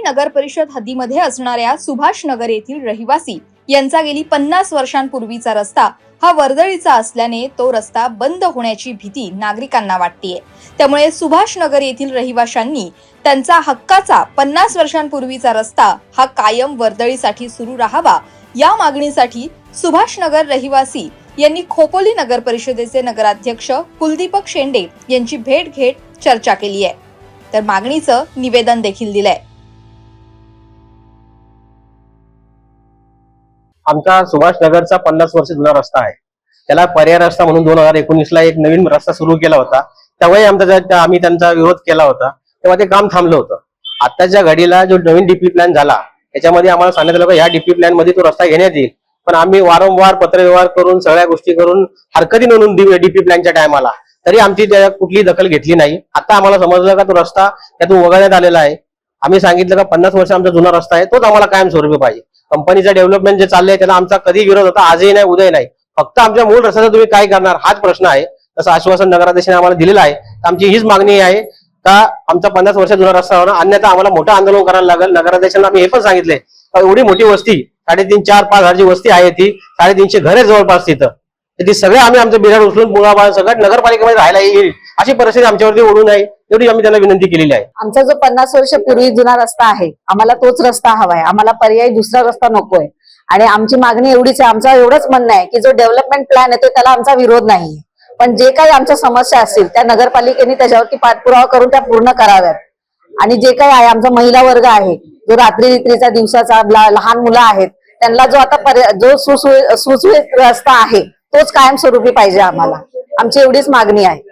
नगर परिषद हद्दीमध्ये असणाऱ्या सुभाष नगर येथील रहिवासी यांचा गेली 50 वर्षांपूर्वीचा रस्ता हा वर्दळीचा असल्याने तो रस्ता बंद होण्याची भीती नागरिकांना वाटतेय। त्यामुळे सुभाष नगर येथील रहिवाशांनी त्यांचा हक्काचा 50 वर्षांपूर्वीचा रस्ता हा कायम वर्दळीसाठी सुरू राहावा या मागणीसाठी सुभाष नगर रहिवासी यांनी खोपोली नगर परिषदेचे नगराध्यक्ष कुलदीपक शेंडे यांची भेट घेत चर्चा केली आहे, तर मागणीचं निवेदन देखील दिलंय। आमचा सुभाष नगरचा 50 वर्ष जुना रस्ता आहे, त्याला पर्याय रस्ता म्हणून 2019 ला एक नवीन रस्ता सुरू केला होता। तेव्हाही आम्ही त्यांचा विरोध केला होता, तेव्हा ते काम थांबलं होतं। आताच्या घडीला जो नवीन डीपी प्लॅन झाला त्याच्यामध्ये आम्हाला सांगितलं की ह्या डीपी प्लॅन मध्ये तो रस्ता घेण्यात येईल, पण आम्ही वारंवार पत्रव्यवहार करून सगळ्या गोष्टी करून हरकती नोंदवून डीपी प्लॅनच्या टायमाला तरी आमची कुठली दखल घेतली नाही। आता आम्हाला समजलं का तो रस्ता त्यातून वगळण्यात आलेला आहे। आम्ही सांगितलं का 50 वर्ष आमचा जुना रस्ता आहे तोच आम्हाला कायमस्वरूपी पाहिजे। कंपनीचं डेव्हलपमेंट जे चाललंय त्याला आमचा कधी विरोध होता, आजही नाही उद्याही नाही। फक्त आमच्या मूळ रस्त्याचं तुम्ही काय करणार हाच प्रश्न आहे। तसं आश्वासन नगराध्यक्षाने आम्हाला दिलेलं आहे। आमची हीच मागणी आहे का आमचा 50 वर्ष जुना रस्ता होणार, अन्यथा आम्हाला मोठं आंदोलन करायला लागेल। नगराध्यक्षांना आम्ही हे पण सांगितले का एवढी मोठी वस्ती 3.5, 4, 5 हजारची वस्ती आहे, ती 350 घरे जवळपास तिथं ती सगळे आम्ही आमचं बिराड उचलून मुळाबाळ सगळं नगरपालिकेमध्ये राहायला येईल अशी परिस्थिती आमच्यावरती ओढू नये एवढी आम्ही त्यांना विनंती केलेली आहे। आमचा जो 50 वर्षापूर्वी जुना रस्ता आहे, आम्हाला तोच रस्ता हवाय, आम्हाला पर्यायी दुसरा रस्ता नकोय। आणि आमची मागणी एवढीच आहे, आमचा एवढंच म्हणणं आहे की जो डेव्हलपमेंट प्लॅन आहे त्याला आमचा विरोध नाही, पण जे काही आमच्या समस्या असतील त्या नगरपालिकेने त्याच्यावरती पाठपुरावा करून त्या पूर्ण कराव्यात। आणि जे काही आहे आमचा महिला वर्ग आहे, जो रात्रीचा दिवसाचा लहान मुलं आहेत, त्यांना जो आता जो सुसुवित रस्ता आहे तोच कायमस्वरूपी पाहिजे आम्हाला। आमची एवढीच मागणी आहे।